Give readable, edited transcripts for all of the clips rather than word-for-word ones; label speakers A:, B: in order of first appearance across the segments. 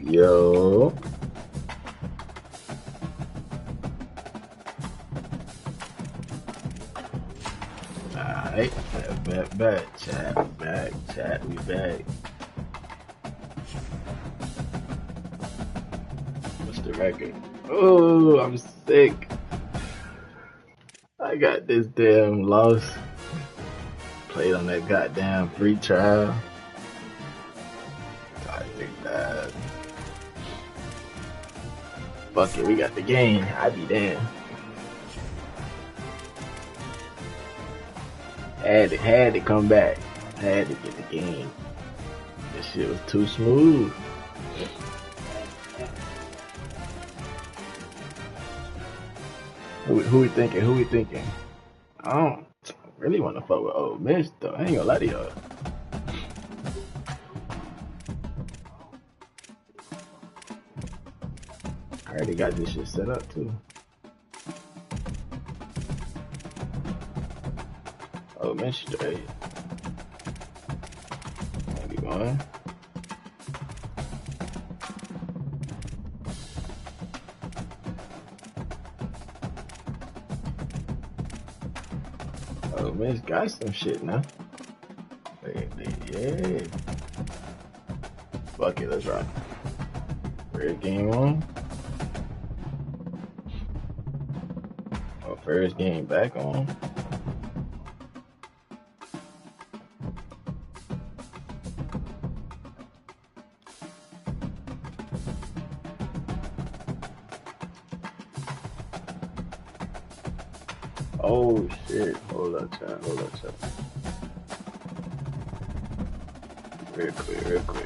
A: Yo, alright, chat, we back. What's the record? Oh, I'm sick. I got this damn loss. Played on that goddamn free trial. I think that. Fuck it, we got the game. I be damn. Had to come back. Had to get the game. This shit was too smooth. Who we thinking? Who we thinking? I don't really want to fuck with Ole Miss though. I ain't gonna lie to y'all. I already got this shit set up too. Ole Miss straight. Maybe going. Ole Miss got some shit now. Yeah. Fuck it, let's rock. First game on. Or first game back on. Oh shit. Hold up, chat. Real quick.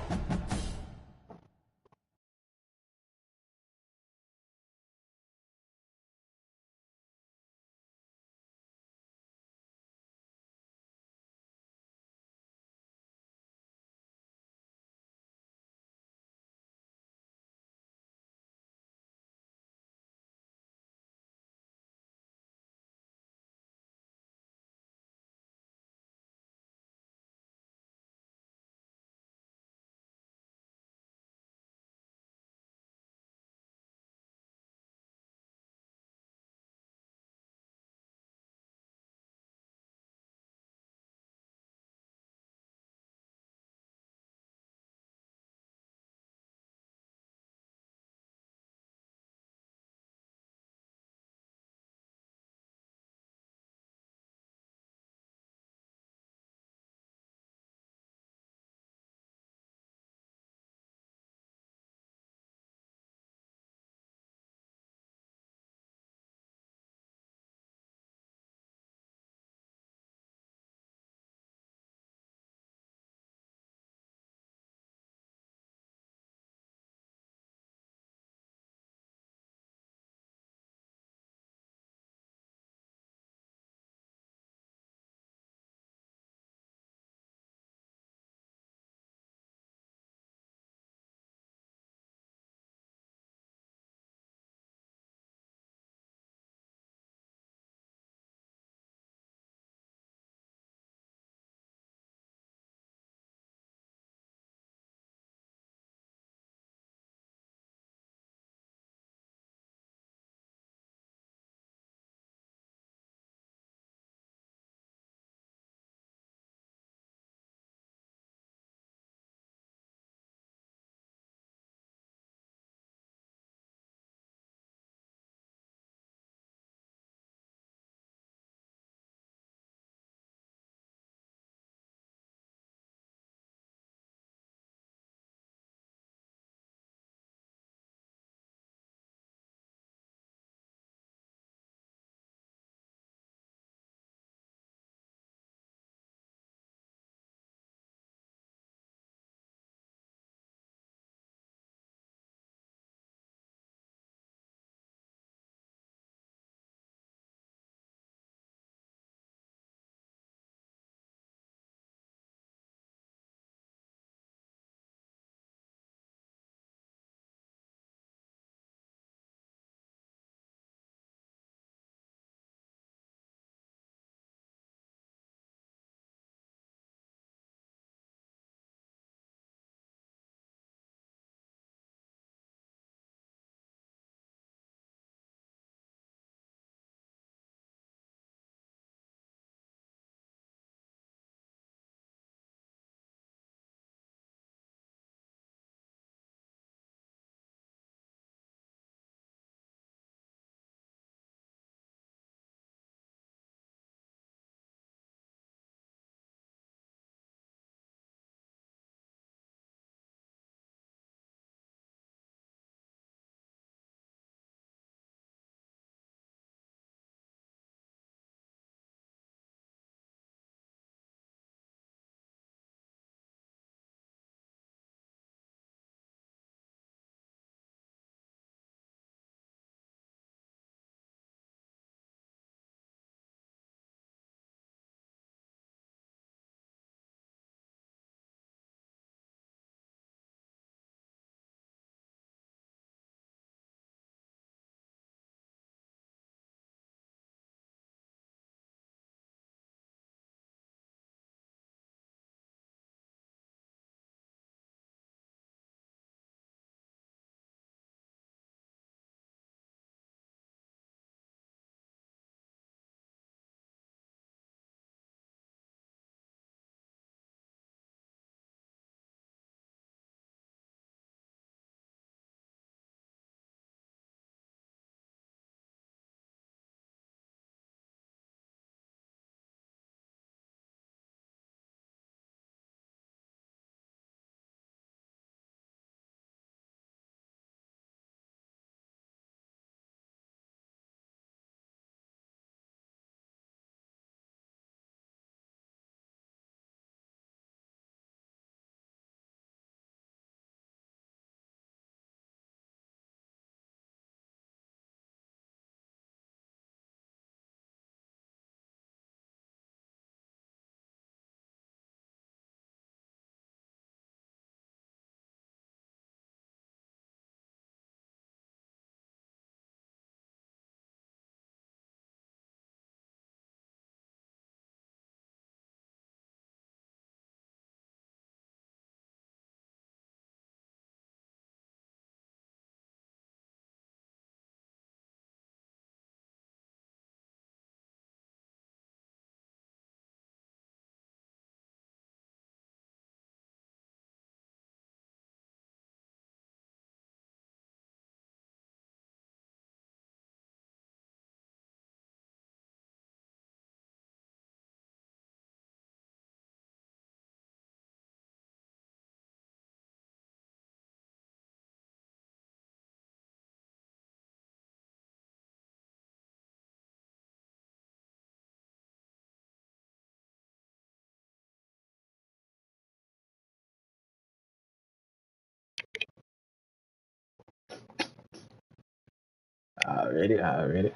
A: Already.
B: Here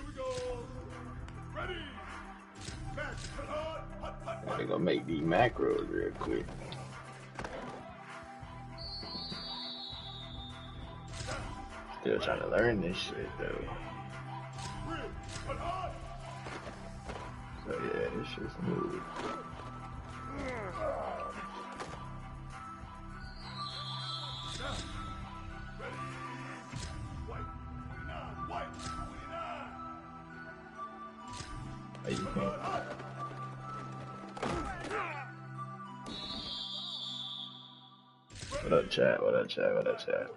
B: we go. Ready. Match.
A: Gotta go make these macros real quick. Still trying to learn this shit though. So yeah, this shit's smooth. You can't. What up, chat? What up, chat? What up, chat?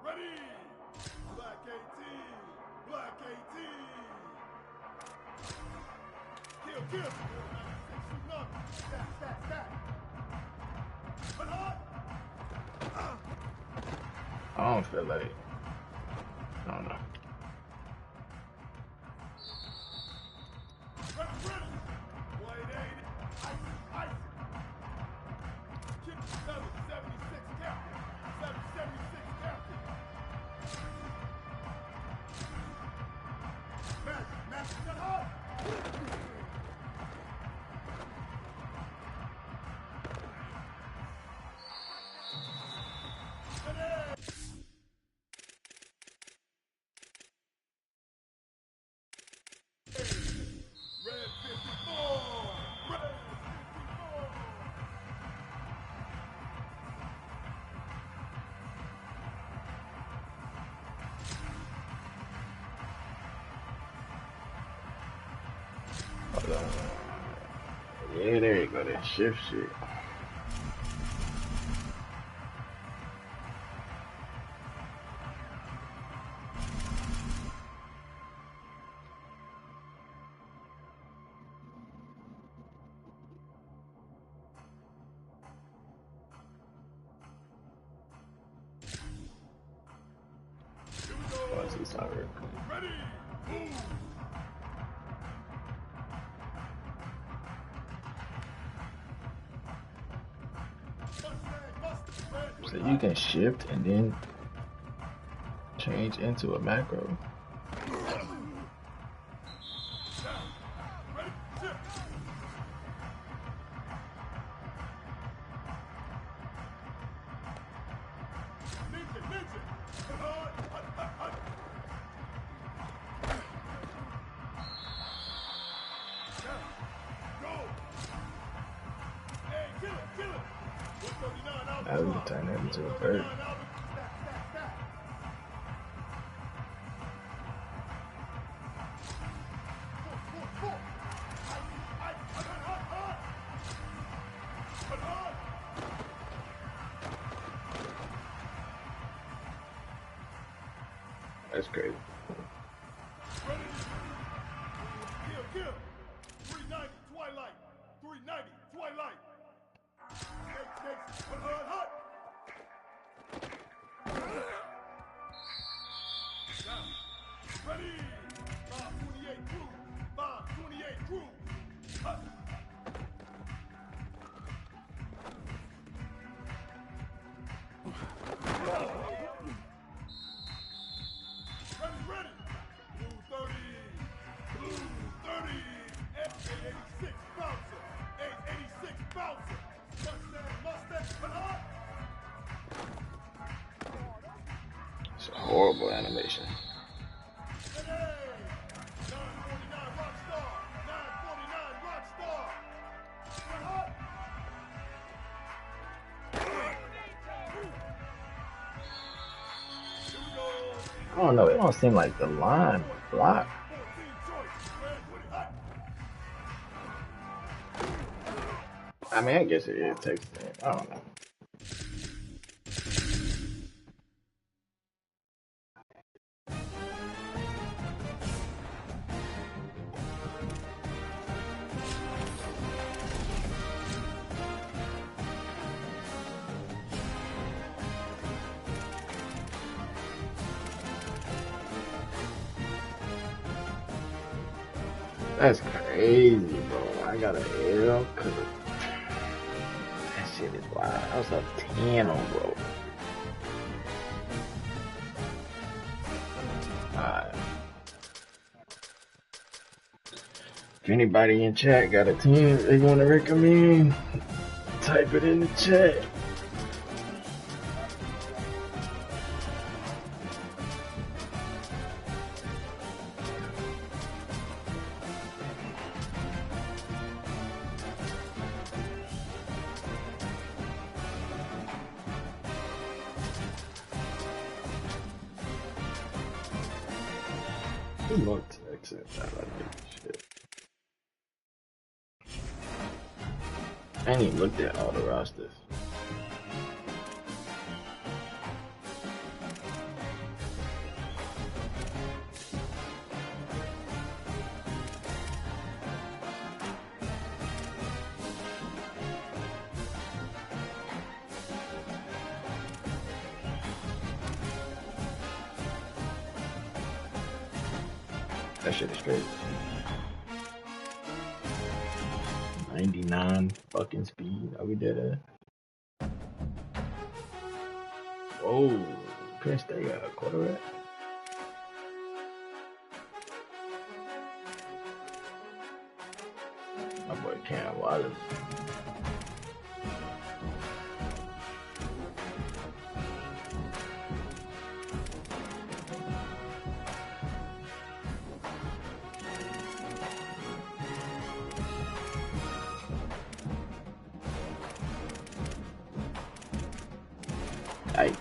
B: Ready. Black 18. Black 18. Kill. Stack.
A: I don't feel like. I don't know. Yeah, there you go. That shift shit. Oh, it's not real quick.
B: Ready. Move.
A: So you can shift and then change into a macro. Now we can turn that into a bird. That's crazy.
B: Kill. 390 Twilight. 390 Twilight. Snakes. Hot. Ready. 528 crew. 528 crew. Hot. Ready. Blue 30. Blue 30. 886 bouncer. 886 bouncer. Mustang. Hot.
A: It's a horrible animation. I don't know. It don't seem like the line block. I mean, I guess it is texting. I don't know. That's crazy, bro. I got an L because that shit is wild. I was up 10 on bro. Alright. If anybody in chat got a team they want to recommend, type it in the chat. Who looked excellent? I like this shit. I ain't even looked at all the rosters. That shit is crazy. 99 fucking speed. Are we dead at? Whoa. Penn State got a quarterback. My boy Cam Wallace. Yikes.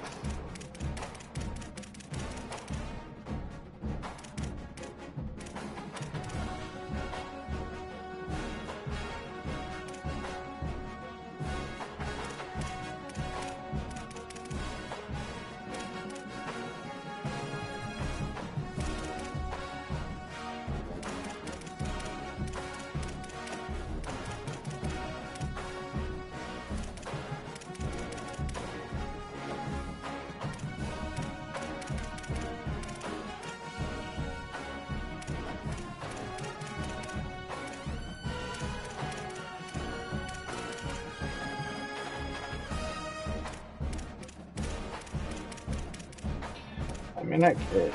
A: I mean, I guess.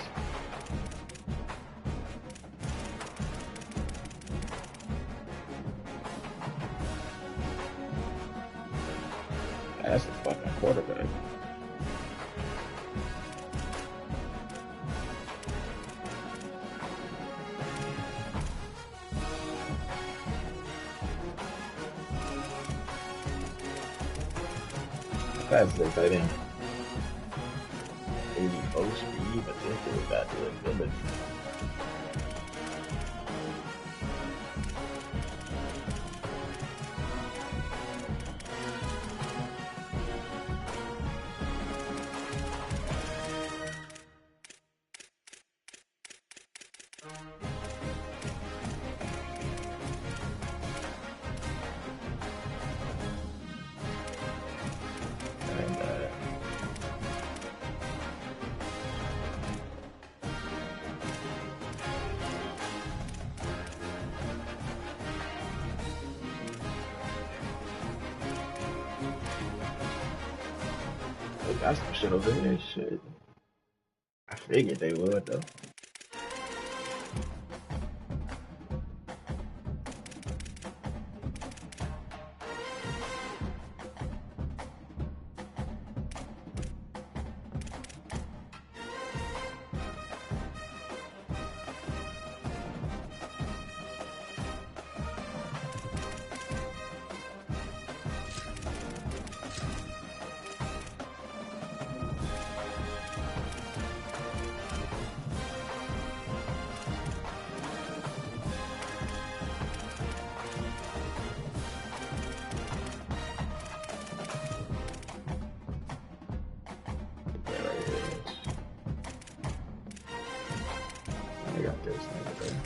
A: That's the fucking quarterback. That's the tight end. 84 speed, but this dude got the ability. And they got some shit over there. Shit. I figured they would though. Yeah, right here. I got this nigga there.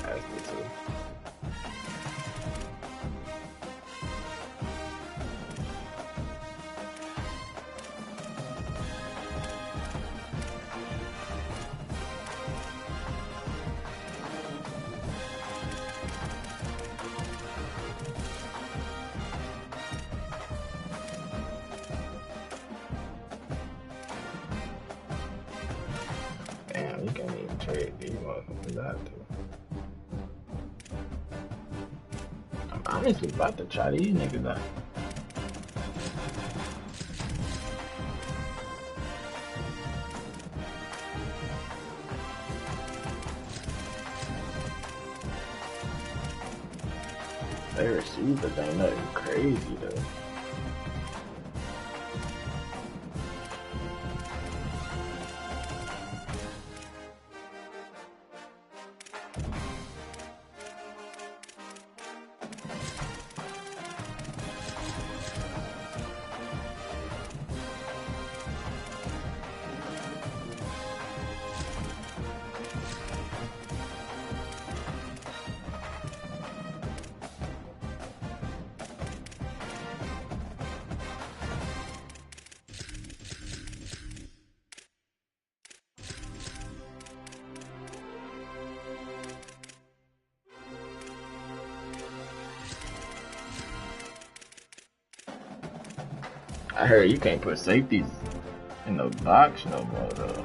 A: That's the two. motherfuckers got to. I'm honestly about to try these niggas out. Their receivers ain't nothing crazy though. I heard you can't put safeties in the box no more though.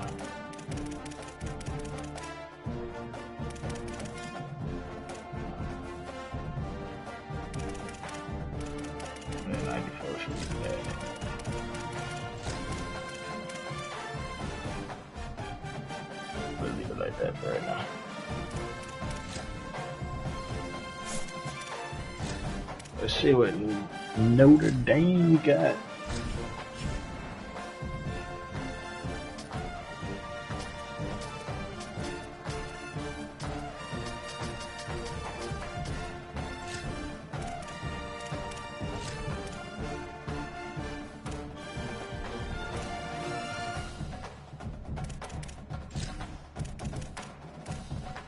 A: Man, 94 should be bad. We'll leave it like that for right now. Let's see what Notre Dame got.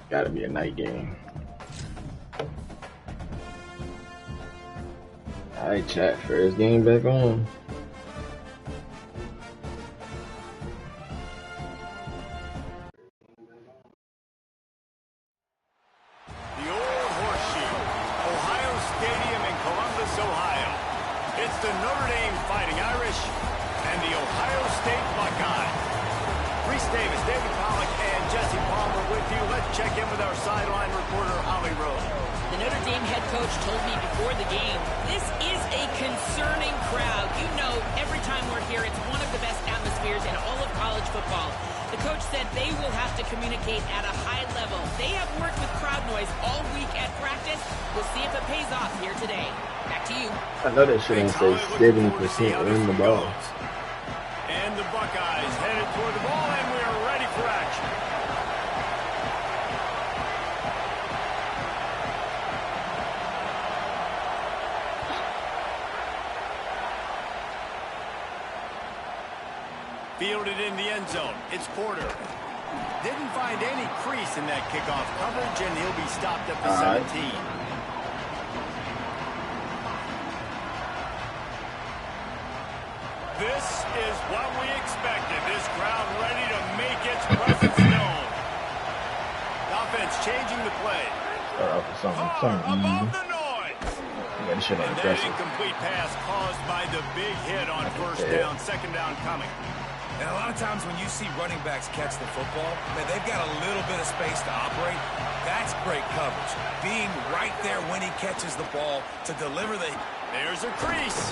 A: Gotta be a night game. Alright, chat. First game back on.
B: The old horseshoe, Ohio Stadium in Columbus, Ohio. It's the Notre Dame Fighting Irish and the Ohio State Buckeyes. Reese Davis, David Pollack, and Jesse Palmer with you. Let's check in with our sideline reporter, Holly Rose.
C: The Notre Dame head coach told me before the game, this is a concerning crowd. You know, every time we're here, it's one of the best atmospheres in all of college football. The coach said they will have to communicate at a high level. They have worked with crowd noise all week at practice. We'll see if it pays off here today. Back to you.
A: I know that shit ain't say 70% run the ball.
B: And the Buckeyes headed toward the ball, and we are ready for action. Fielded in the end zone. It's Porter. Didn't find any crease in that kickoff coverage, and he'll be stopped at the 17. This is what we expected. This crowd ready to make its presence known. Offense changing the play.
A: Start off with something
B: Above
A: easy.
B: the noise.
A: Yeah, this shit ain't
B: And that
A: aggressive.
B: incomplete pass caused by the big hit on first down. Second down coming.
D: And a lot of times when you see running backs catch the football, man, they've got a little bit of space to operate. That's great coverage. Being right there when he catches the ball to deliver the...
B: There's a crease.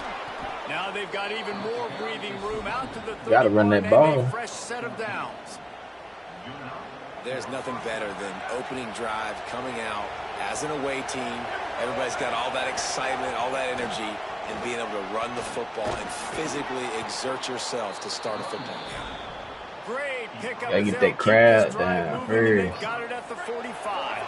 B: Now they've got even more breathing room out to the 31.
A: Gotta run that ball.
B: A fresh set of downs.
E: There's nothing better than opening drive, coming out as an away team. Everybody's got all that excitement, all that energy, and being able to run the football and physically exert yourself to start a football game.
B: Great pickup.
A: Gotta get that crowd down
B: They
A: first.
B: got it at the 45.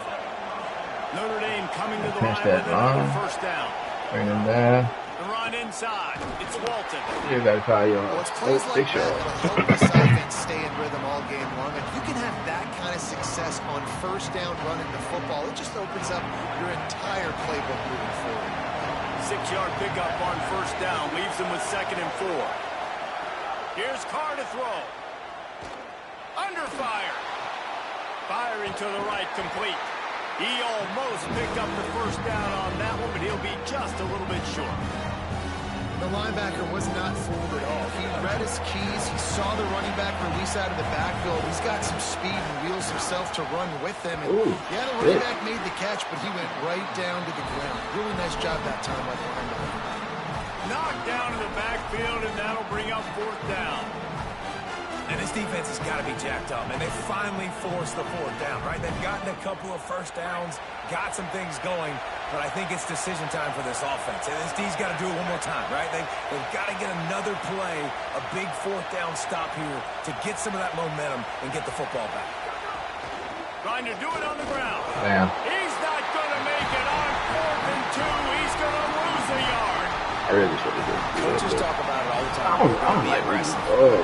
B: Notre Dame coming to the
A: Pinch
B: line
A: that
B: with another
A: line.
B: first down.
A: Bring them down.
B: The run inside. It's Walton.
A: You gotta call your
F: Well, it's plays like
A: picture.
F: that that'll help this offense stay in rhythm all game long. If you can have that kind of success on first down running the football, it just opens up your entire playbook moving forward.
B: 6-yard pickup on first down. Leaves them with 2nd and 4. Here's Carr to throw. Under fire. Firing to the right, complete. He almost picked up the first down on that one, but he'll be just a little bit short.
F: The linebacker was not fooled at all. He read his keys. He saw the running back release out of the backfield. He's got some speed and wheels himself to run with them. And yeah, the running back made the catch, but he went right down to the ground. Really nice job that time by the linebacker.
B: Knocked down in the backfield, and that'll bring up 4th down.
D: And this defense has got to be jacked up, and they finally forced the 4th down, right? They've gotten a couple of first downs, got some things going, but I think it's decision time for this offense. And this D's got to do it one more time, right? They've got to get another play, a big 4th down stop here to get some of that momentum and get the football back.
B: Trying to do it on the ground.
A: Damn.
B: He's not going to make it on 4th and 2. He's going to lose a yard.
A: I really should have did.
E: Coaches talk about it all the time.
A: I'm
E: Be
A: like,
E: aggressive.
A: oh.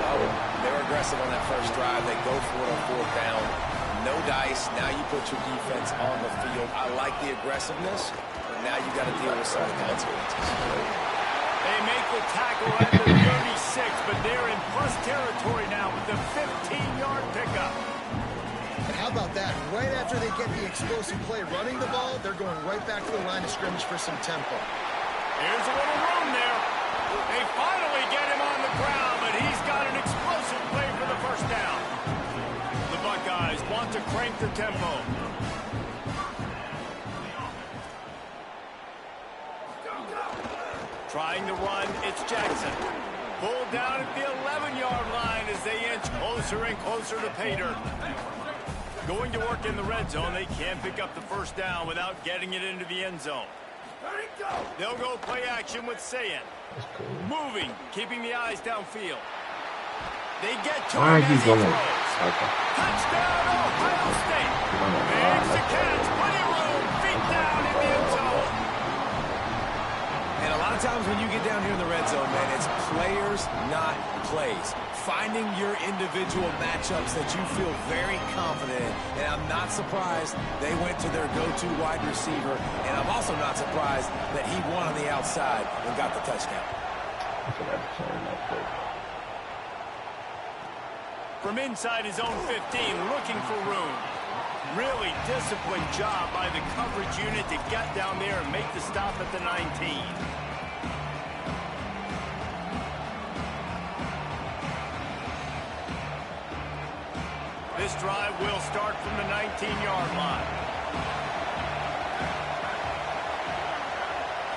E: They were aggressive on that first drive. They go for it on 4th down. No dice. Now you put your defense on the field. I like the aggressiveness, but now you got to deal with some of the consequences.
B: They make the tackle at the 36, but they're in plus territory now with the 15-yard pickup.
F: And how about that? Right after they get the explosive play running the ball, they're going right back to the line of scrimmage for some tempo.
B: Here's a little room there. They finally get him on the ground, but he's got an explosive play for the 1st down. The Buckeyes want to crank the tempo. Trying to run, it's Jackson. Pulled down at the 11-yard line as they inch closer and closer to pay dirt. Going to work in the red zone. They can't pick up the 1st down without getting it into the end zone. They'll go play action with Sayin. Moving, keeping the eyes downfield. They get to him as he throws. Touchdown, Ohio State. Makes the catch, plenty of room, feet down in the end zone.
E: And a lot of times when you get down here in the red zone, man, it's players, not plays. Finding your individual matchups that you feel very confident in. And I'm not surprised they went to their go-to wide receiver. And I'm also not surprised that he won on the outside and got the touchdown.
B: From inside his own 15, looking for room. Really disciplined job by the coverage unit to get down there and make the stop at the 19. This drive will start from the 19-yard line.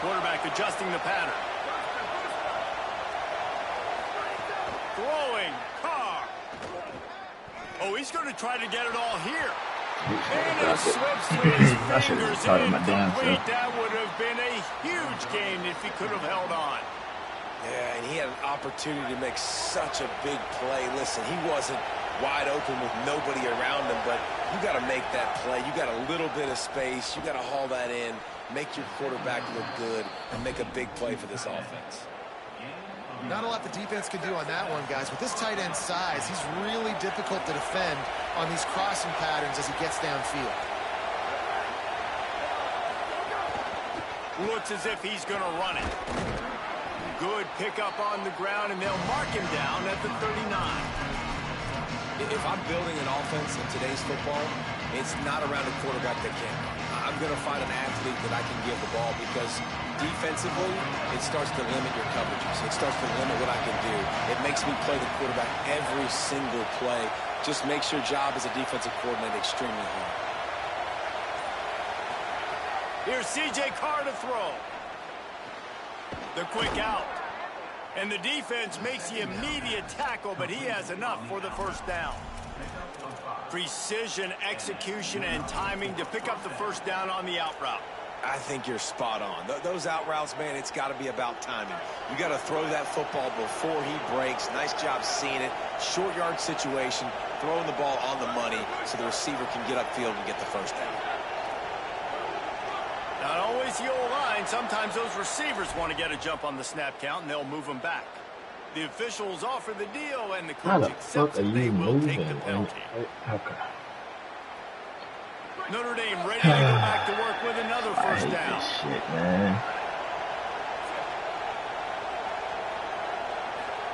B: Quarterback adjusting the pattern. Throwing, Carr. Oh, he's going to try to get it all here. And it slips through his fingers and incomplete. That would have been a huge gain if he could have held on.
E: Yeah, and he had an opportunity to make such a big play. Listen, he wasn't wide open with nobody around him, but you got to make that play. You got a little bit of space. You got to haul that in, make your quarterback look good, and make a big play for this offense.
F: Not a lot the defense can do on that one, guys. With this tight end size, he's really difficult to defend on these crossing patterns as he gets downfield.
B: Looks as if he's going to run it. Good pickup on the ground, and they'll mark him down at the 39.
E: If I'm building an offense in today's football, it's not around a quarterback that can. I'm going to find an athlete that I can give the ball because defensively, it starts to limit your coverages. It starts to limit what I can do. It makes me play the quarterback every single play. Just makes your job as a defensive coordinator extremely hard.
B: Here's C.J. Carr to throw. The quick out. And the defense makes the immediate tackle, but he has enough for the 1st down. Precision, execution, and timing to pick up the 1st down on the out route.
E: I think you're spot on. Those out routes, man, it's got to be about timing. You got to throw that football before he breaks. Nice job seeing it. Short yard situation, throwing the ball on the money so the receiver can get upfield and get the 1st down.
B: Not always the O-line. Sometimes those receivers want to get a jump on the snap count, and they'll move them back. The officials offer the deal, and the coach accepts it. They will take the penalty.
A: Okay.
B: Notre Dame ready to go back to work with another 1st down.
A: Shit, man.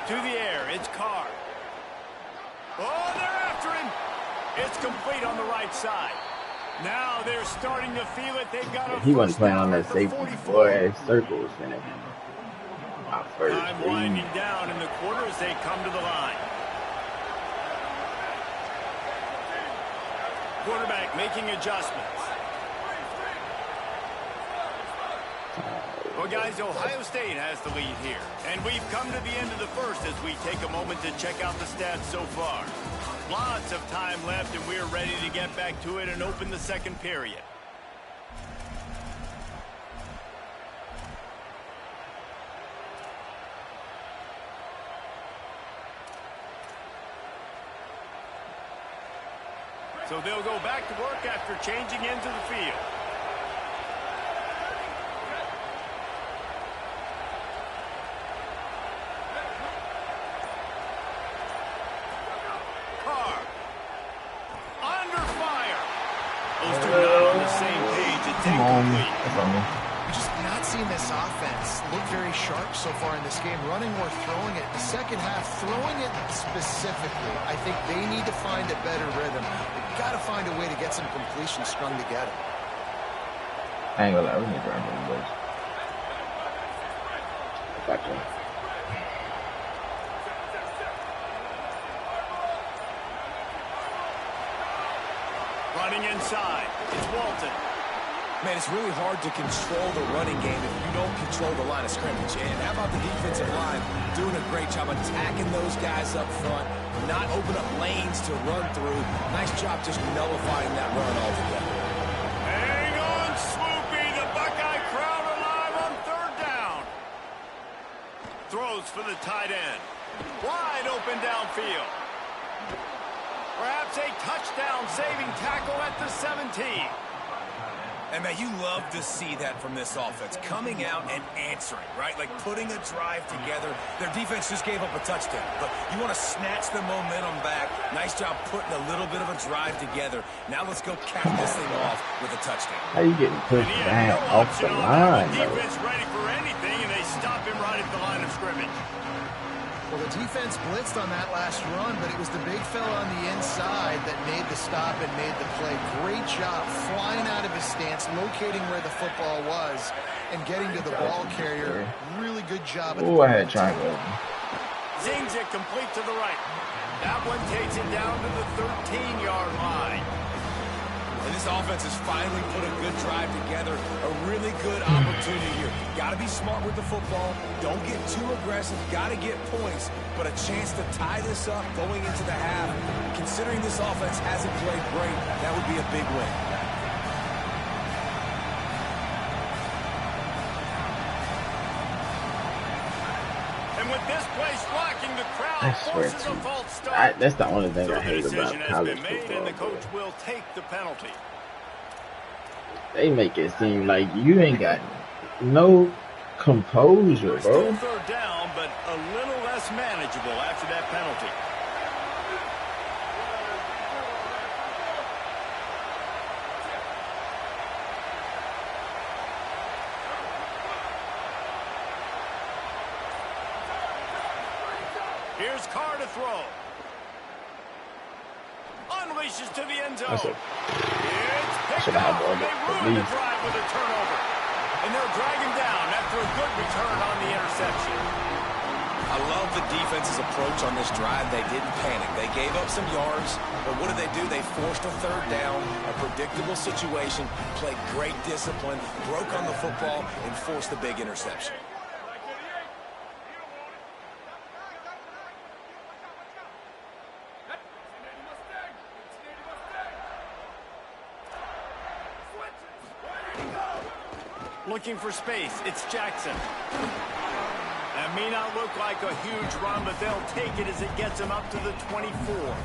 B: To the air, it's Carr. Oh, they're after him. It's complete on the right side. Now they're starting to feel it. They've got a
A: He wasn't playing on that safety boy circles, man.
B: Time winding down in the quarter as they come to the line. Quarterback making adjustments. Well, guys, Ohio State has the lead here. And we've come to the end of the first as we take a moment to check out the stats so far. Lots of time left, and we're ready to get back to it and open the second period. So they'll go back to work after changing into the field. Carr. Under fire. Those two not on the same page. It's incomplete.
F: We're just not seeing this offense look very sharp so far in this game, running or throwing it. The second half, throwing it specifically, I think they need to find a better rhythm. They've got to find a way to get some completion strung together.
A: I ain't gonna lie, we need to run those boys. Gotcha.
B: Running inside. It's Walton.
D: Man, it's really hard to control the running game if you don't control the line of scrimmage. And how about the defensive line doing a great job attacking those guys up front, not open up lanes to run through. Nice job just nullifying that run altogether.
B: Hang on, Swoopy. The Buckeye crowd alive on third down. Throws for the tight end. Wide open downfield. Perhaps a touchdown-saving tackle at the 17.
D: And, man, you love to see that from this offense, coming out and answering, right? Like putting a drive together. Their defense just gave up a touchdown, but you want to snatch the momentum back. Nice job putting a little bit of a drive together. Now let's go cap this thing off with a touchdown.
A: How you getting pushed down off the line,
B: though? Defense ready for anything, and they stop him right at the line of scrimmage.
F: Well, the defense blitzed on that last run, but it was the big fella on the inside that made the stop and made the play. Great job flying out of his stance, locating where the football was, and getting to the ball carrier. Really good job.
A: Oh, I had triangle.
B: Zings it complete to the right. That one takes it down to the 13-yard line.
D: And this offense has finally put a good drive together. A really good opportunity here. Got to be smart with the football. Don't get too aggressive. Got to get points. But a chance to tie this up going into the half. Considering this offense hasn't played great, that would be a big win.
B: And with this place rocking, the crowd forces a false start.
A: That's the only thing I hate about college
B: football. And the coach will take the penalty.
A: They make it seem like you ain't got no composure, bro.
B: Third down, but a little less manageable after that penalty. Here's Carr to throw. Unleashes to the end zone. It's picked up. They ruined the drive with a turnover. And they'll drag him down after a good return on the interception.
D: I love the defense's approach on this drive. They didn't panic. They gave up some yards, but what did they do? They forced a third down, a predictable situation, played great discipline, broke on the football, and forced the big interception.
B: Looking for space. It's Jackson. That may not look like a huge run, but they'll take it as it gets them up to the 24.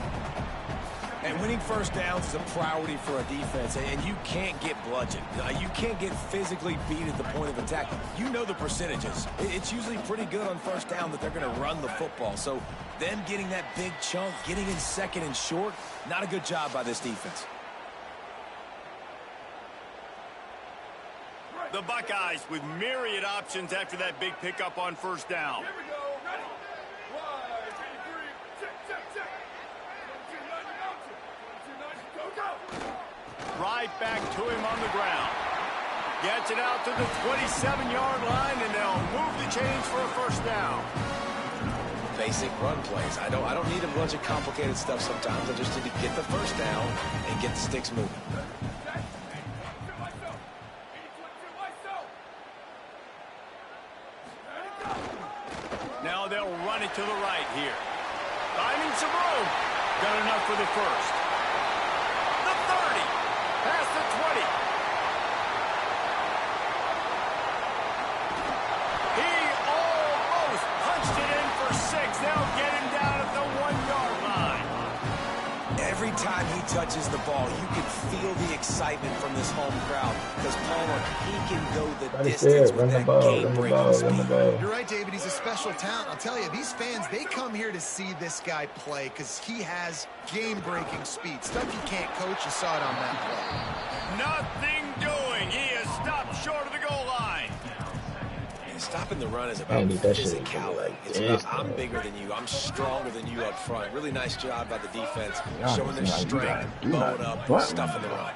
D: And winning first downs is a priority for a defense, and you can't get bludgeoned. You can't get physically beat at the point of attack. You know the percentages. It's usually pretty good on first down that they're going to run the football. So them getting that big chunk, getting in second and short, not a good job by this defense.
B: The Buckeyes with myriad options after that big pickup on first down.
G: Here we go. Ready? 1, 2, 3, check. 1, 2, 90, go.
B: Right back to him on the ground. Gets it out to the 27-yard line, and they'll move the chains for a first down.
E: Basic run plays. I don't need a bunch of complicated stuff sometimes. I just need to get the first down and get the sticks moving.
B: Now they'll run it to the right here. Finding some room. Got enough for the first. The 30. Past the 20. He almost punched it in for 6. They'll get him down at the 1-yard line.
E: Every time he touches the ball, you can feel the excitement from this home crowd because Palmer, he can go the distance with that game-breaking speed.
F: You're right, David. He's a special talent. I'll tell you, these fans, they come here to see this guy play because he has game-breaking speed. Stuff you can't coach. You saw it on that play.
B: Nothing doing. He is stopped short of the goal line.
E: Stopping the run is about physicality. It's about I'm bigger than you. I'm stronger than you up front. Really nice job by the defense, showing their strength, bowing up, stuffing the run.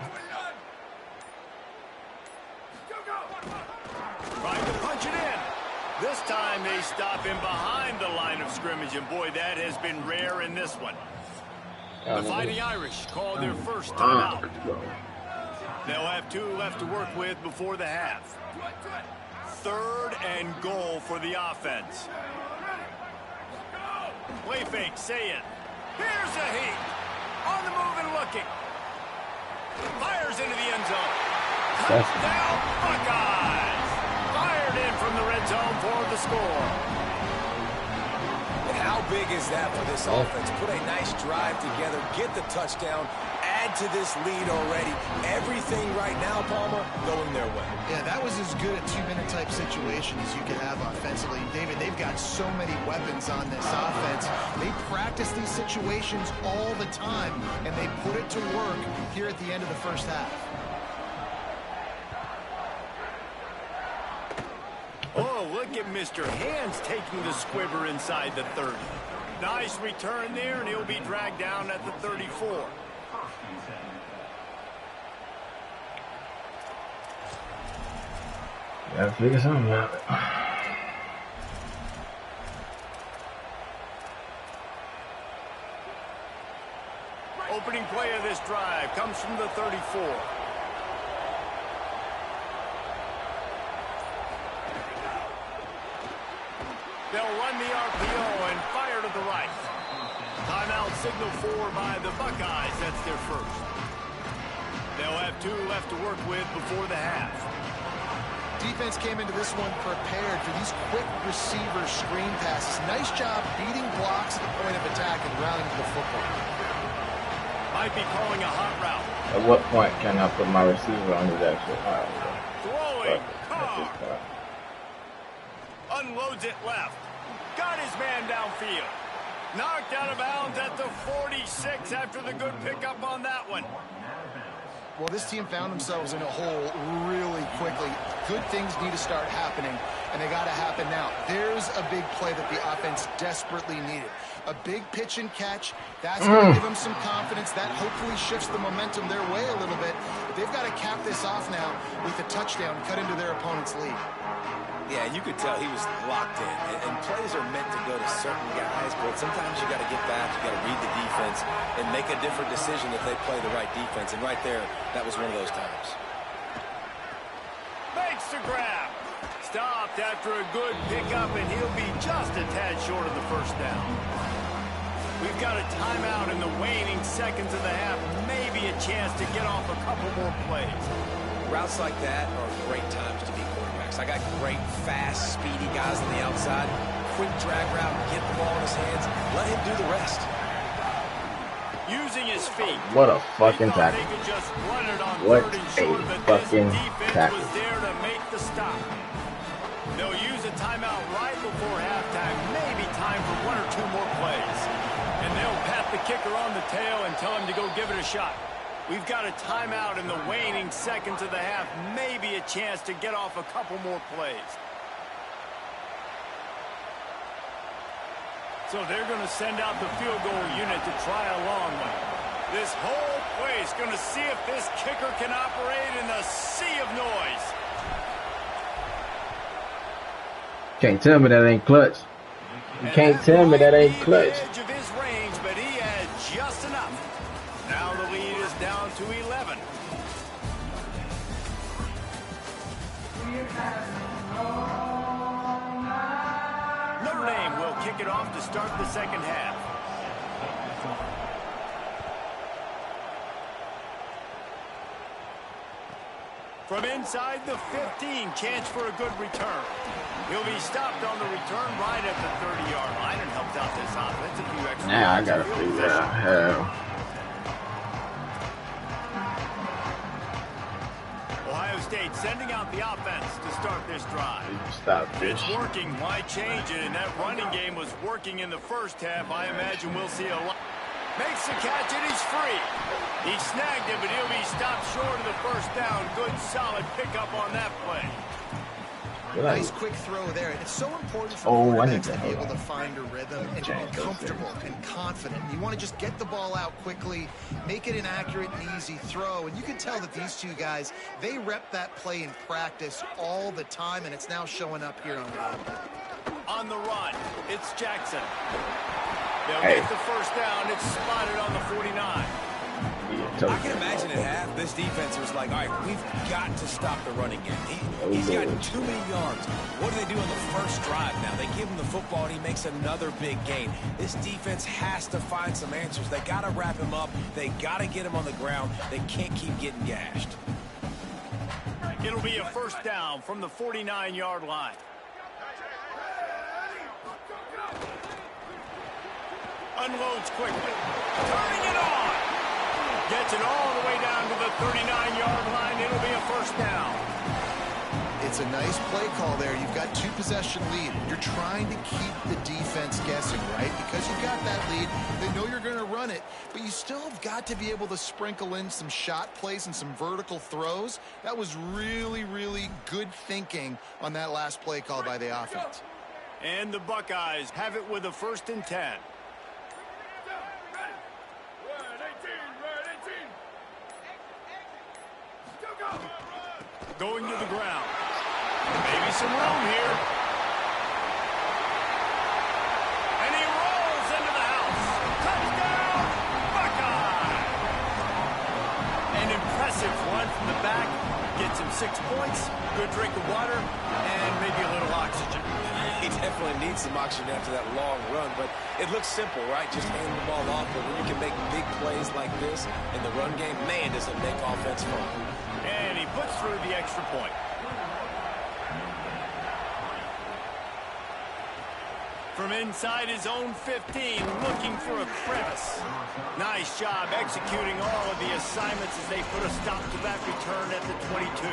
B: Trying to punch it in. This time they stop him behind the line of scrimmage, and boy, that has been rare in this one. The Fighting Irish call their first timeout. They'll have 2 left to work with before the half. 3rd and goal for the offense. Play fake, say it. Here's a heat. On the move and looking. Fires into the end zone. Touchdown, Buckeyes. Fired in from the red zone for the score.
E: And how big is that for this offense? Put a nice drive together, get the touchdown, add to this lead already. Everything right now, Palmer, going their way.
F: Yeah, that was as good a 2-minute type situation as you could have offensively. David, they've got so many weapons on this offense. They practice these situations all the time, and they put it to work here at the end of the first half.
B: Oh, look at Mr. Hands taking the squibber inside the 30. Nice return there, and he'll be dragged down at the 34.
A: Gotta figure something out.
B: Opening play of this drive comes from the 34. They'll run the RPO and fire to the right. Timeout signal 4 by the Buckeyes. That's their first. They'll have 2 left to work with before the half.
F: Defense came into this one prepared for these quick receiver screen passes. Nice job beating blocks at the point of attack and rounding to the football.
B: Might be calling a hot route.
A: At what point can I put my receiver on his actual high?
B: Throwing. Unloads it left. Got his man downfield. Knocked out of bounds at the 46 after the good pickup on that one.
F: Well, this team found themselves in a hole really quickly. Good things need to start happening, and they got to happen now. There's a big play that the offense desperately needed. A big pitch and catch. That's going to give them some confidence. That hopefully shifts the momentum their way a little bit. They've got to cap this off now with a touchdown, cut into their opponent's lead.
E: Yeah, you could tell he was locked in. And plays are meant to go to certain guys, but sometimes you got to get back, you got to read the defense, and make a different decision if they play the right defense. And right there, that was one of those times.
B: Makes the grab. Stopped after a good pickup, and he'll be just a tad short of the first down. We've got a timeout in the waning seconds of the half. Maybe a chance to get off a couple more plays.
E: Routes like that are great times to be quarterbacks. I got great, fast, speedy guys on the outside. Quick drag route, get the ball in his hands. Let him do the rest.
B: Using his feet.
A: What a fucking tackle.
B: They could just run it on
A: What
B: third and
A: a
B: short, but
A: fucking
B: this defense
A: tackle.
B: was there to make the stop. They'll use a timeout right before halftime. Maybe time for 1 or 2 more plays. And they'll pat the kicker on the tail and tell him to go give it a shot. We've got a timeout in the waning seconds of the half. Maybe a chance to get off a couple more plays. So they're going to send out the field goal unit to try a long one. This whole place going to see if this kicker can operate in the sea of noise.
A: Can't tell me that ain't clutch. You can't tell me that ain't clutch.
B: Edge of his range, but he had just enough. Now the lead is down to 11. Notre Dame will kick it off to start the second half. From inside the 15, chance for a good return. He'll be stopped on the return right at the 30-yard line and helped out this offense a few extra
A: Now I
B: yards.
A: gotta figure out how.
B: Ohio State sending out the offense to start this drive.
A: Stop this.
B: It's working. Why change it? And that running game was working in the first half. I imagine we'll see a lot. Makes the catch, and he's free. He snagged it, but he'll be stopped short of the first down. Good, solid pickup on that play.
F: Nice quick throw there. And it's so important for quarterbacks to be able to find a rhythm and be comfortable and confident. You want to just get the ball out quickly, make it an accurate and easy throw. And you can tell that these two guys, they rep that play in practice all the time, and it's now showing up here on the game.
B: On the run, it's Jackson. They'll get the first down. It's spotted on the 49.
D: I can imagine at half, this defense was like, all right, we've got to stop the running game. He's got too many yards. What do they do on the first drive now? They give him the football, and he makes another big gain. This defense has to find some answers. They got to wrap him up. They got to get him on the ground. They can't keep getting gashed.
B: It'll be a first down from the 49-yard line. Unloads quickly. Turning it on. Gets it all the way down to the 39-yard line. It'll be a first down.
F: It's a nice play call there. You've got two-possession lead. You're trying to keep the defense guessing, right? Because you've got that lead. They know you're going to run it, but you still have got to be able to sprinkle in some shot plays and some vertical throws. That was really, really good thinking on that last play call by the offense.
B: And the Buckeyes have it with a 1st and 10. Going to the ground. Maybe some room here. And he rolls into the house. Touchdown, Buckeye! An impressive run from the back. Gets him 6 points, good drink of water, and maybe a little oxygen.
E: He definitely needs some oxygen after that long run, but it looks simple, right? Just hand the ball off, but when you can make big plays like this in the run game, man, does it make offense fun.
B: And he puts through the extra point. From inside his own 15, looking for a crevice. Nice job executing all of the assignments as they put a stop to that return at the 22.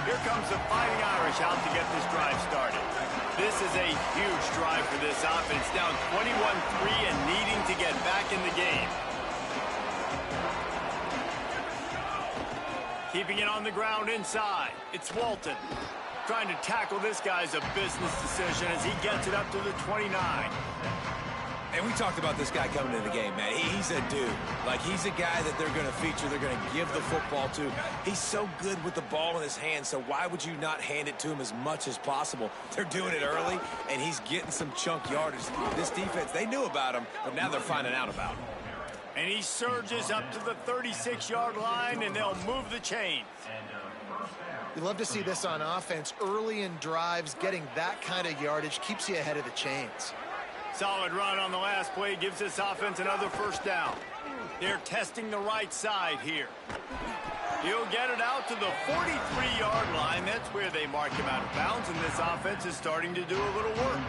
B: Here comes the Fighting Irish out to get this drive started. This is a huge drive for this offense, down 21-3 and needing to get back in the game. Keeping it on the ground inside. It's Walton. Trying to tackle this guy's a business decision as he gets it up to the 29.
D: And we talked about this guy coming into the game, man. He's a dude. Like, he's a guy that they're going to feature, they're going to give the football to. He's so good with the ball in his hand, so why would you not hand it to him as much as possible? They're doing it early, and he's getting some chunk yardage. This defense, they knew about him, but now they're finding out about him.
B: And he surges up to the 36-yard line, and they'll move the chains.
F: You love to see this on offense. Early in drives, getting that kind of yardage keeps you ahead of the chains.
B: Solid run on the last play gives this offense another first down. They're testing the right side here. He'll get it out to the 43-yard line. That's where they mark him out of bounds, and this offense is starting to do a little work.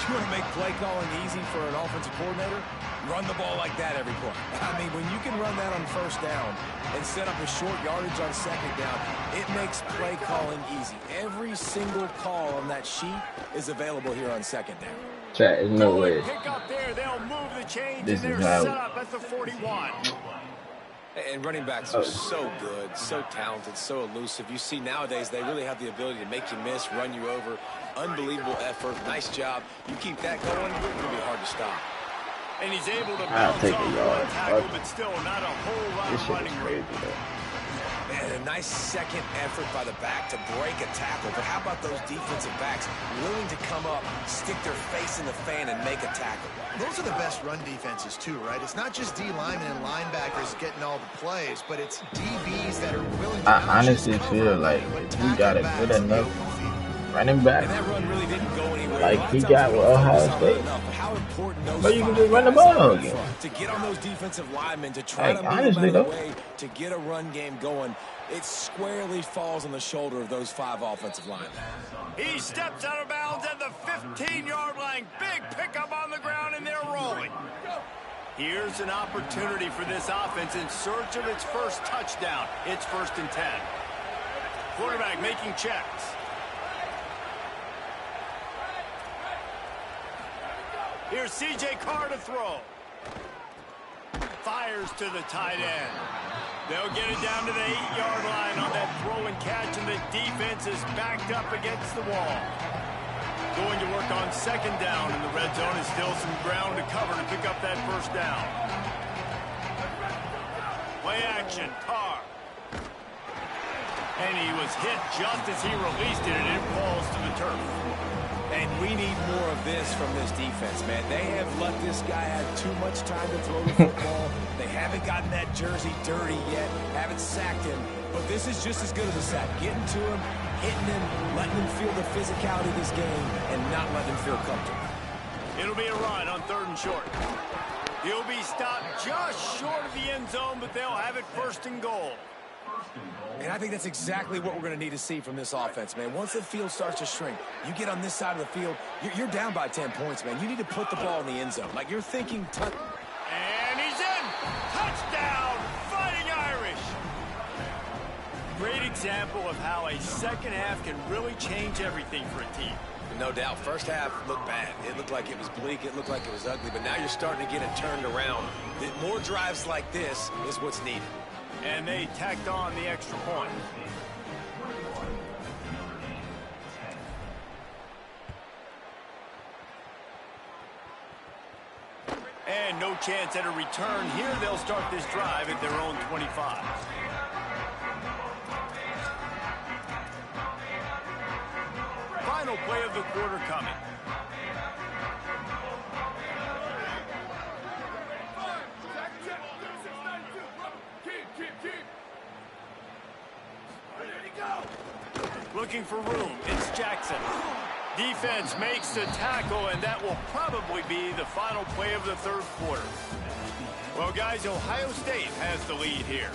D: You want to make play calling easy for an offensive coordinator? Run the ball like that every play. I mean, when you can run that on first down and set up a short yardage on second down, it makes play calling easy. Every single call on that sheet is available here on second down.
A: Chat, there's no way.
B: Pick up there, they'll move the chains,
A: This
B: and
A: is
B: they're
A: how
B: set up at the 41.
E: And running backs are so good, so talented, so elusive. You see nowadays they really have the ability to make you miss, run you over. Unbelievable effort. Nice job. You keep that going, it's going to be hard to stop.
B: And he's able to bounce off one tackle, but still not a whole lot of running room.
E: And a nice second effort by the back to break a tackle. But how about those defensive backs willing to come up, stick their face in the fan, and make a tackle?
F: Those are the best run defenses, too, right? It's not just D linemen and linebackers getting all the plays, but it's DBs that are willing to
A: I honestly feel like if you got a good enough running back, like he got with Ohio State, but you can just run the ball again.
E: To get on those defensive linemen, to try to move them out of the way, to get a run game going, it squarely falls on the shoulder of those 5 offensive linemen.
B: He steps out of bounds at the 15-yard line. Big pickup on the ground, and they're rolling. Here's an opportunity for this offense in search of its first touchdown. It's 1st and 10. Quarterback making checks. Here's C.J. Carr to throw. Fires to the tight end. They'll get it down to the 8-yard line on that throw and catch, and the defense is backed up against the wall. Going to work on 2nd down, and the red zone is still some ground to cover to pick up that 1st down. Play action, Carr. And he was hit just as he released it, and it falls to the turf.
E: And we need more of this from this defense, man. They have let this guy have too much time to throw the football. They haven't gotten that jersey dirty yet, haven't sacked him. But this is just as good as a sack. Getting to him, hitting him, letting him feel the physicality of this game, and not letting him feel comfortable.
B: It'll be a run on 3rd and short. He'll be stopped just short of the end zone, but they'll have it 1st and goal.
E: And I think that's exactly what we're going to need to see from this offense, man. Once the field starts to shrink, you get on this side of the field, you're down by 10 points, man. You need to put the ball in the end zone. Like, you're thinking...
B: And he's in! Touchdown! Fighting Irish! Great example of how a second half can really change everything for a team.
E: No doubt. First half looked bad. It looked like it was bleak. It looked like it was ugly. But now you're starting to get it turned around. More drives like this is what's needed.
B: And they tacked on the extra point. And no chance at a return here. They'll start this drive at their own 25. Final play of the quarter coming. Looking for room. It's Jackson. Defense makes the tackle, and that will probably be the final play of the 3rd quarter. Well, guys, Ohio State has the lead here.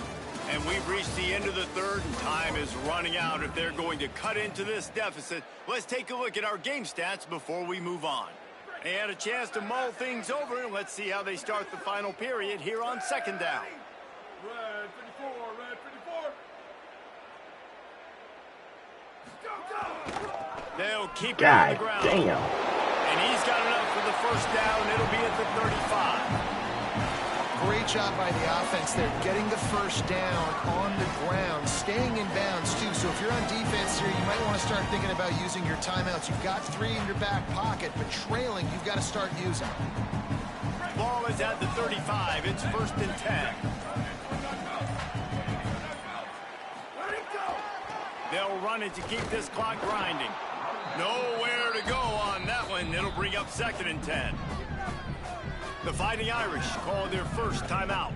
B: And we've reached the end of the 3rd, and time is running out if they're going to cut into this deficit. Let's take a look at our game stats before we move on. They had a chance to mull things over, and let's see how they start the final period here on 2nd down.
G: Red 54, red 54.
B: They'll keep it on the ground.
A: Damn.
B: And he's got enough for the 1st down. It'll be at the 35.
F: Great job by the offense there, getting the 1st down on the ground, staying in bounds, too. So if you're on defense here, you might want to start thinking about using your timeouts. You've got 3 in your back pocket, but trailing, you've got to start using.
B: Ball is at the 35. It's 1st and 10. They'll run it to keep this clock grinding. Nowhere to go on that one. It'll bring up 2nd and 10. The Fighting Irish call their first timeout.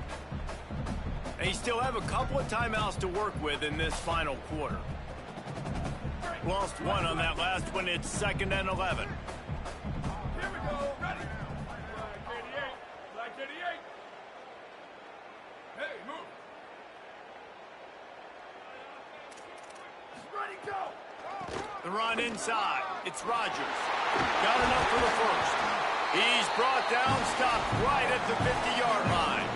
B: They still have a couple of timeouts to work with in this final quarter. Lost one on that last one. It's 2nd and 11.
G: Here we go. Ready. Black 88. Black 88. Hey, move. Ready, go.
B: The run inside. It's Rodgers. Got enough for the 1st. He's brought down, stopped right at the 50-yard line.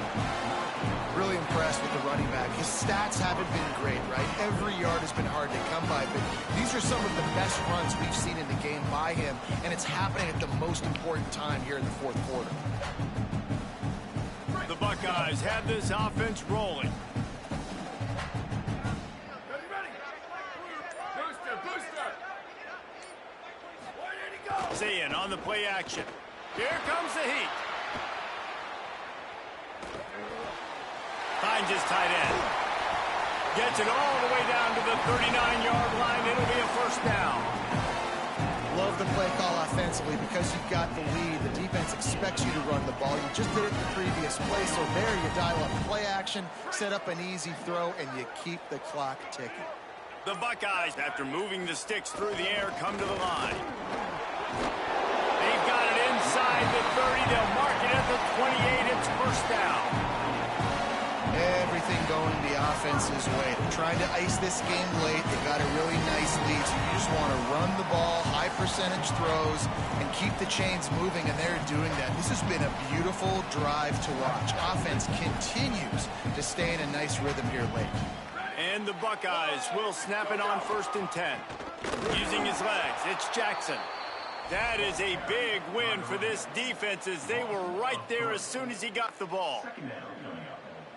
F: Really impressed with the running back. His stats haven't been great, right? Every yard has been hard to come by, but these are some of the best runs we've seen in the game by him, and it's happening at the most important time here in the 4th quarter.
B: The Buckeyes have this offense rolling. Zayin on the play action. Here comes the heat. Finds his tight end. Gets it all the way down to the 39-yard line. It'll be a first down.
F: Love the play call offensively because you've got the lead. The defense expects you to run the ball. You just did it in the previous play, so there you dial up play action, set up an easy throw, and you keep the clock ticking.
B: The Buckeyes, after moving the sticks through the air, come to the line. They've got it inside the 30. They'll mark it at the 28. It's first down.
F: Everything going the offense's way. They're trying to ice this game late. They got a really nice lead, so you just want to run the ball, high percentage throws, and keep the chains moving, and they're doing that. This has been a beautiful drive to watch. Offense continues to stay in a nice rhythm here late.
B: And the Buckeyes will snap it on 1st and 10. Using his legs, it's Jackson. That is a big win for this defense as they were right there as soon as he got the ball.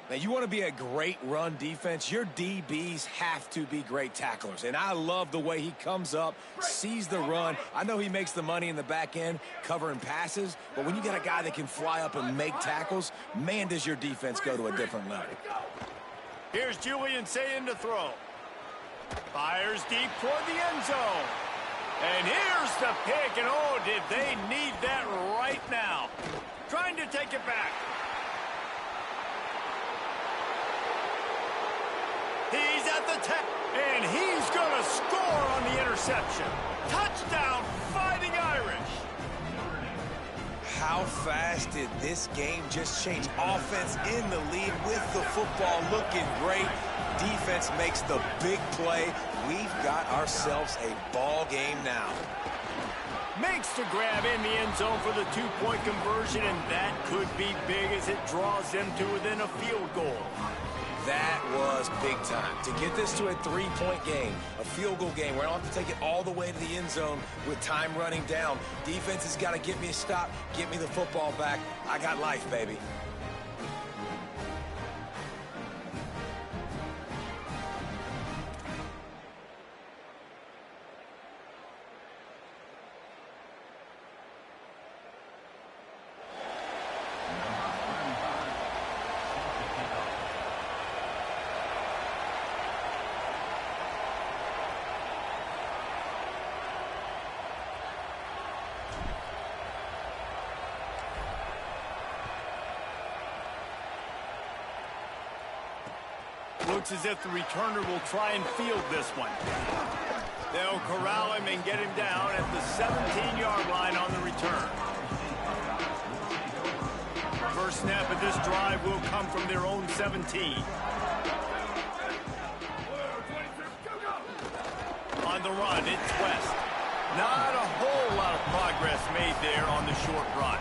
D: Now, you want to be a great run defense, your DBs have to be great tacklers. And I love the way he comes up, sees the run. I know he makes the money in the back end covering passes, but when you got a guy that can fly up and make tackles, man, does your defense go to a different level.
B: Here's Julian Sayin to throw. Fires deep toward the end zone. And here's the pick, and oh, did they need that right now. Trying to take it back. He's at the 10, and he's going to score on the interception. Touchdown, Fighting Irish.
D: How fast did this game just change? Offense in the lead with the football looking great. Defense makes the big play. We've got ourselves a ball game now.
B: Makes the grab in the end zone for the two-point conversion, and that could be big as it draws them to within a field goal.
D: That was big time. To get this to a three-point game, a field goal game, where I don't have to take it all the way to the end zone with time running down. Defense has got to get me a stop, get me the football back. I got life, baby.
B: Looks as if the returner will try and field this one. They'll corral him and get him down at the 17-yard line on the return. First snap of this drive will come from their own 17. On the run, it's West. Not a whole lot of progress made there on the short run.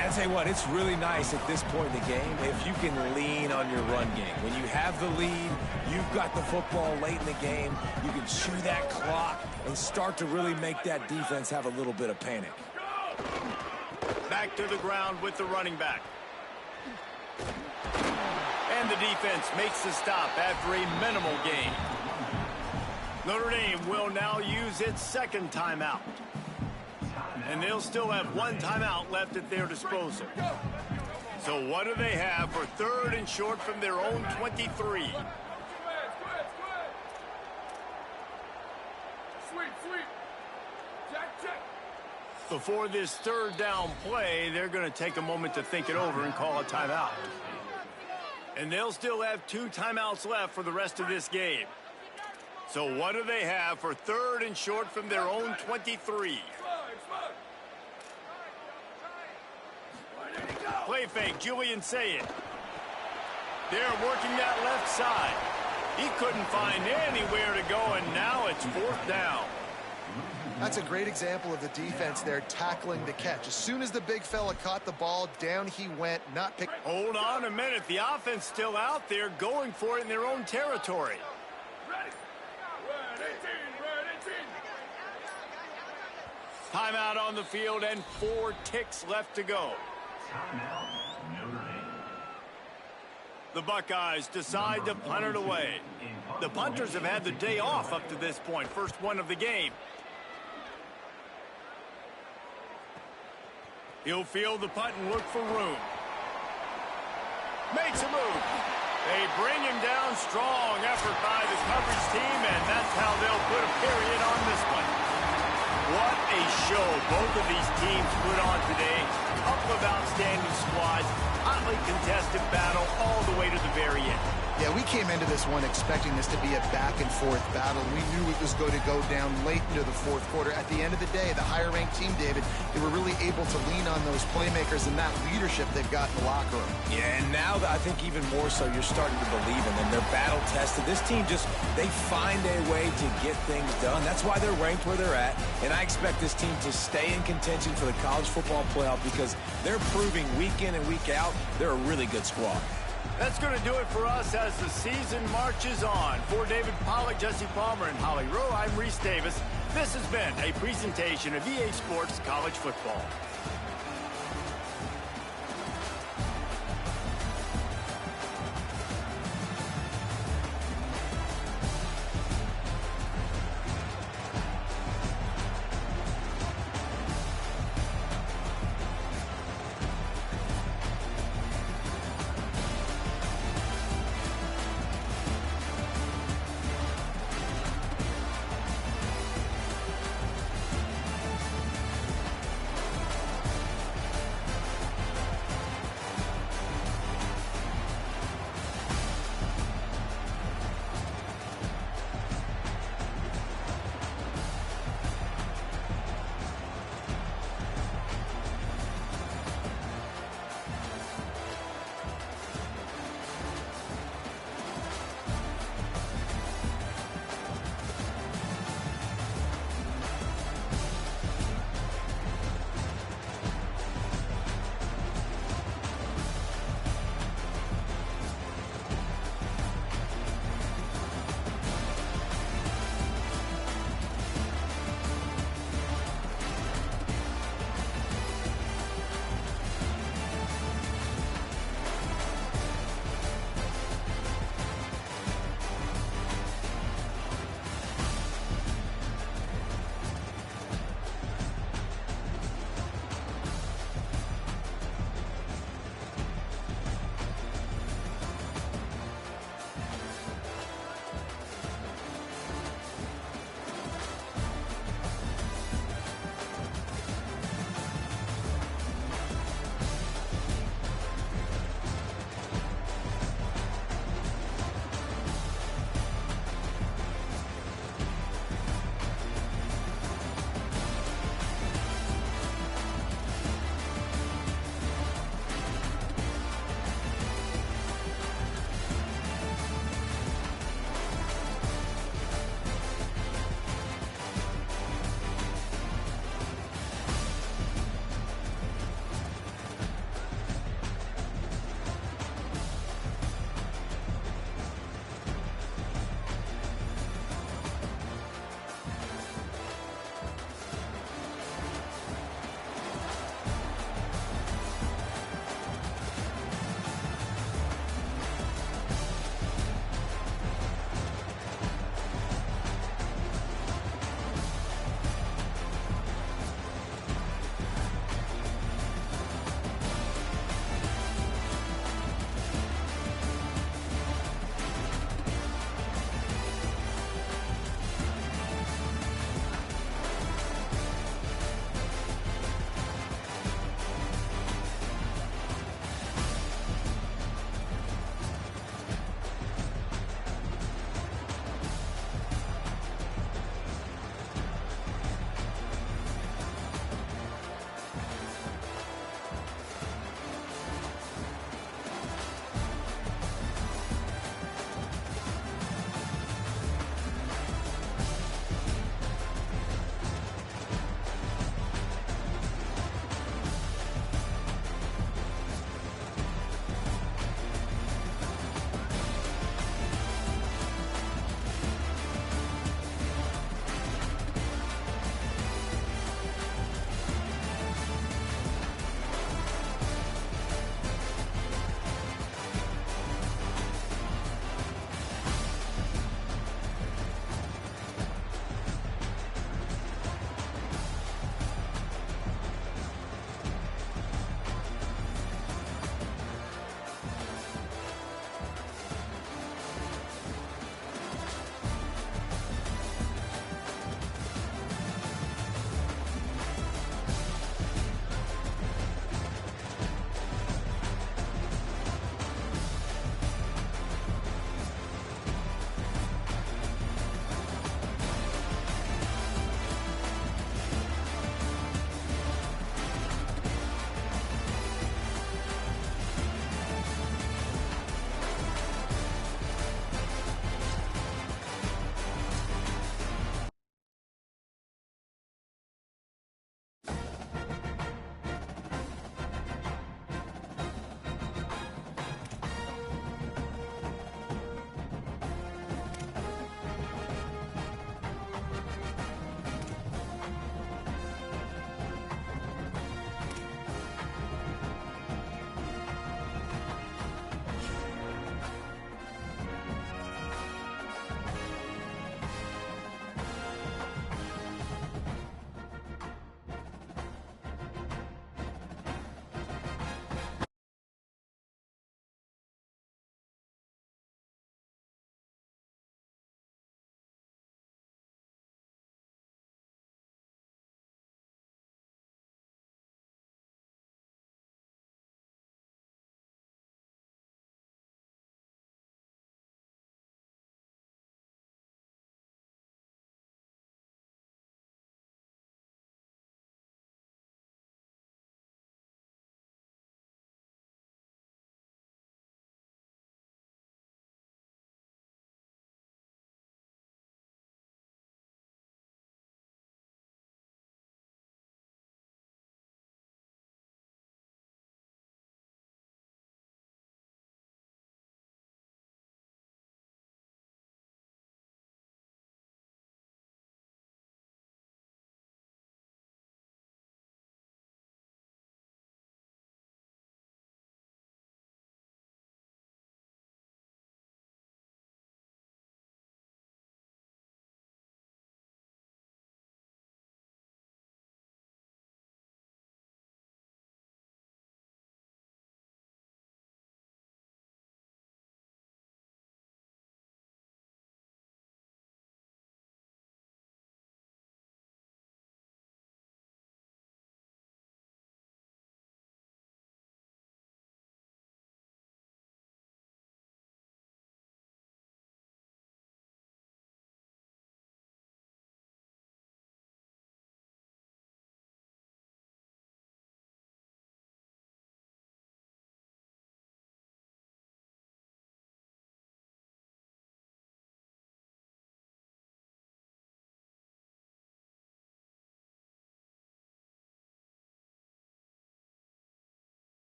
D: I'll tell you what, it's really nice at this point in the game if you can lean on your run game. When you have the lead, you've got the football late in the game, you can chew that clock and start to really make that defense have a little bit of panic.
B: Back to the ground with the running back. And the defense makes the stop after a minimal gain. Notre Dame will now use its second timeout. And they'll still have one timeout left at their disposal. So what do they have for 3rd and short from their own 23?
G: Sweep. Check.
B: Before this 3rd down play, they're going to take a moment to think it over and call a timeout. And they'll still have 2 timeouts left for the rest of this game. So what do they have for 3rd and short from their own 23? Play fake, Julian Sayin. They're working that left side. He couldn't find anywhere to go, and now it's 4th down.
F: That's a great example of the defense there tackling the catch. As soon as the big fella caught the ball, down he went, not picked.
B: Hold on a minute. The offense still out there going for it in their own territory.
G: Ready. Red 18.
B: Timeout on the field and 4 ticks left to go.
H: Timeout, Notre Dame.
B: The Buckeyes decide to punt it away. The punters have had the day off up to this point. First one of the game. He'll field the punt and look for room. Makes a move. They bring him down. Strong effort by the coverage team, and that's how they'll put a period on this one. What a show both of these teams put on today. Couple of outstanding squads. Hotly contested battle all the way to the very end.
F: Yeah, we came into this one expecting this to be a back-and-forth battle. We knew it was going to go down late into the fourth quarter. At the end of the day, the higher-ranked team, David, they were really able to lean on those playmakers and that leadership they've got in the locker room.
E: Yeah, and now I think even more so, you're starting to believe in them. They're battle-tested. This team they find a way to get things done. That's why they're ranked where they're at, and I expect this team to stay in contention for the college football playoff because they're proving week in and week out they're a really good squad.
B: That's going to do it for us as the season marches on. For David Pollack, Jesse Palmer, and Holly Rowe, I'm Reese Davis. This has been a presentation of EA Sports College Football.